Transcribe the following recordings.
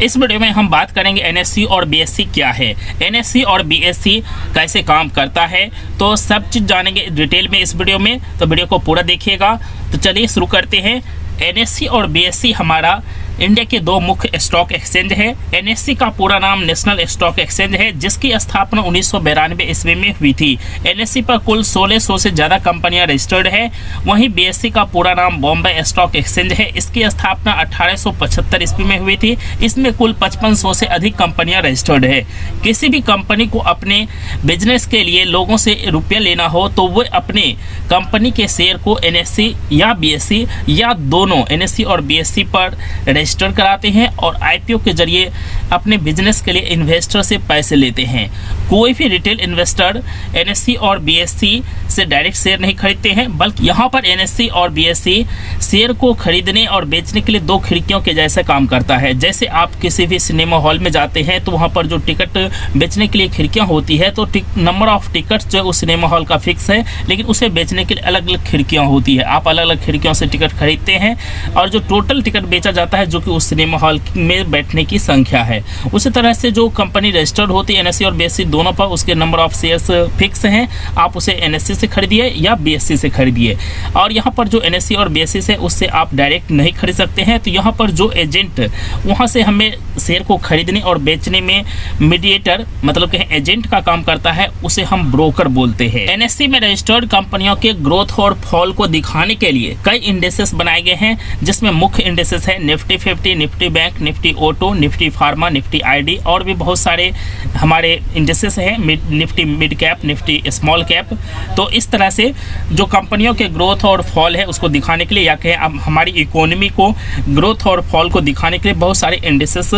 इस वीडियो में हम बात करेंगे एनएससी और बीएससी क्या है, एनएससी और बीएससी कैसे काम करता है, तो सब चीज़ जानेंगे डिटेल में इस वीडियो में। तो वीडियो को पूरा देखिएगा। तो चलिए शुरू करते हैं। एनएससी और बीएससी हमारा इंडिया के दो मुख्य स्टॉक एक्सचेंज है। एनएससी का पूरा नाम नेशनल स्टॉक एक्सचेंज है, जिसकी स्थापना 1992 ईस्वी में हुई थी। एनएससी पर कुल 1600 से ज़्यादा कंपनियां रजिस्टर्ड है। वहीं बीएससी का पूरा नाम बॉम्बे स्टॉक एक्सचेंज है। इसकी स्थापना 1875 ईस्वी में हुई थी। इसमें कुल 5500 से अधिक कंपनियां रजिस्टर्ड है। किसी भी कंपनी को अपने बिजनेस के लिए लोगों से रुपया लेना हो तो वो अपने कंपनी के शेयर को एनएससी या बीएससी या दोनों एनएससी और बीएससी पर रजिस्टर कराते हैं और आईपीओ के जरिए अपने बिजनेस के लिए इन्वेस्टर से पैसे लेते हैं। कोई भी रिटेल इन्वेस्टर एनएससी और बीएससी से डायरेक्ट शेयर नहीं खरीदते हैं, बल्कि यहाँ पर एनएससी और बीएससी शेयर को खरीदने और बेचने के लिए दो खिड़कियों के जैसा काम करता है। जैसे आप किसी भी सिनेमा हॉल में जाते हैं तो वहाँ पर जो टिकट बेचने के लिए खिड़कियाँ होती है, तो नंबर ऑफ टिकट्स जो उस सिनेमा हॉल का फिक्स है, लेकिन उसे बेचने के लिए अलग अलग खिड़कियाँ होती है। आप अलग अलग खिड़कियों से टिकट खरीदते हैं और जो टोटल टिकट बेचा जाता है, जो कि उस सिनेमा हॉल में बैठने की संख्या है। उसी तरह से जो कंपनी रजिस्टर्ड होती है एनएससी और बीएससी दोनों पर, उसके नंबर ऑफ शेयर्स फिक्स हैं। आप उसे एनएससी से खरीदिए या बीएससी से खरीदिए। और यहाँ पर जो एनएससी और बीएससी से उससे आप डायरेक्ट नहीं खरीद सकते हैं। तो यहाँ पर जो एजेंट वहाँ से हमें शेयर को खरीदने और बेचने में मीडिएटर मतलब कि एजेंट का काम करता है, उसे हम ब्रोकर बोलते हैं। एनएससी में रजिस्टर्ड कंपनियों के ग्रोथ और फॉल को दिखाने के लिए कई इंडेक्सेस बनाए गए हैं, जिसमें मुख्य इंडेक्सेस है Nifty 50, Nifty bank, Nifty auto, Nifty pharma, Nifty ID और भी बहुत सारे हमारे इंडेक्सेस हैं। Nifty mid cap, Nifty small cap. तो इस तरह से जो कंपनियों के ग्रोथ और फॉल है उसको दिखाने के लिए, या कहें हमारी इकोनॉमी को ग्रोथ और फॉल को दिखाने के लिए बहुत सारे इंडेक्सेस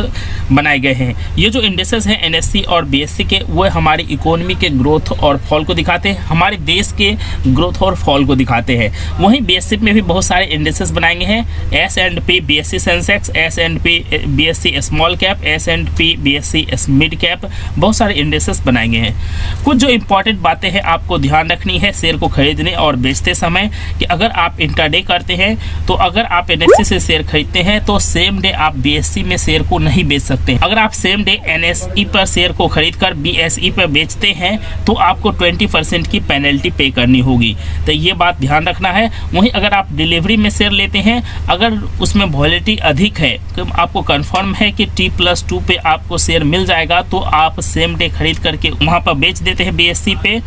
बनाए गए हैं। ये जो इंडेक्सेस हैं एनएससी और बीएससी के, वो हमारी इकोनॉमी के ग्रोथ और फॉल को दिखाते हैं, हमारे देश के ग्रोथ और फॉल को दिखाते हैं। वहीं बीएससी में भी बहुत सारे इंडेक्सेस बनाए गए हैं। S and P BSC Sensex, S and P BSC small cap, S and P BSC mid cap, बहुत सारे इंडेक्सेस बनाए गए हैं। कुछ जो इंपॉर्टेंट बातें हैं आपको ध्यान रखनी है शेयर को खरीदने और बेचते समय, कि अगर आप इंट्राडे करते हैं तो अगर आप एनएससी से शेयर खरीदते हैं तो सेम डे आप बीएससी में शेयर को नहीं बेच सकते। अगर आप सेम डे एनएसई पर शेयर को खरीदकर बीएसई पर बेचते हैं तो आपको 20% की पेनल्टी पे करनी होगी। तो ये बात ध्यान रखना है। वहीं अगर आप डिलीवरी में शेयर लेते हैं, अगर उसमें वॉलेटिलिटी अधिक है, तो आपको कंफर्म है कि T+2 पे आपको शेयर मिल जाएगा, तो आप सेम डे खरीद करके वहाँ पर बेच देते हैं बीएससी पे।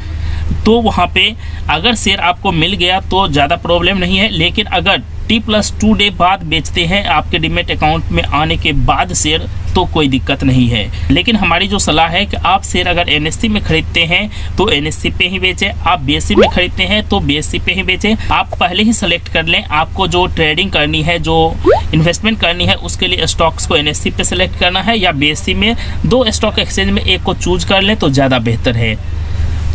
तो वहाँ पे अगर शेयर आपको मिल गया तो ज़्यादा प्रॉब्लम नहीं है, लेकिन अगर T+2 डे बाद बेचते हैं आपके डीमैट अकाउंट में आने के बाद शेयर, तो कोई दिक्कत नहीं है। लेकिन हमारी जो सलाह है कि आप शेयर अगर एनएससी में खरीदते हैं तो एनएससी पे ही बेचें, आप बीएससी में खरीदते हैं तो बीएससी पे ही बेचें। आप पहले ही सेलेक्ट कर लें आपको जो ट्रेडिंग करनी है, जो इन्वेस्टमेंट करनी है, उसके लिए स्टॉक्स को एनएससी पे सेलेक्ट करना है या बीएससी में। दो स्टॉक एक्सचेंज में एक को चूज कर लें तो ज़्यादा बेहतर है।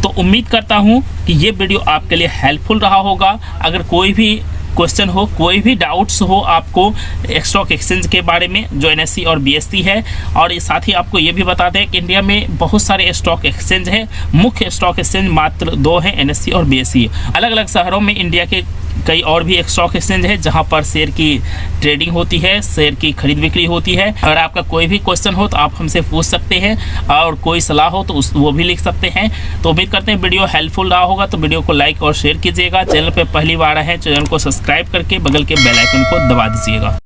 तो उम्मीद करता हूँ कि ये वीडियो आपके लिए हेल्पफुल रहा होगा। अगर कोई भी क्वेश्चन हो, कोई भी डाउट्स हो आपको स्टॉक एक्सचेंज के बारे में जो एनएससी और बीएससी है, और साथ ही आपको ये भी बता दें कि इंडिया में बहुत सारे स्टॉक एक्सचेंज है। मुख्य स्टॉक एक्सचेंज मात्र दो हैं, एनएससी और बीएससी। अलग अलग शहरों में इंडिया के कई और भी स्टॉक एक्सचेंज है जहां पर शेयर की ट्रेडिंग होती है, शेयर की खरीद बिक्री होती है। अगर आपका कोई भी क्वेश्चन हो तो आप हमसे पूछ सकते हैं, और कोई सलाह हो तो वो भी लिख सकते हैं। तो उम्मीद करते हैं वीडियो हेल्पफुल रहा होगा। तो वीडियो को लाइक और शेयर कीजिएगा। चैनल पर पहली बार आए हैं, चैनल को सब्सक्राइब करके बगल के बेल आइकन को दबा दीजिएगा।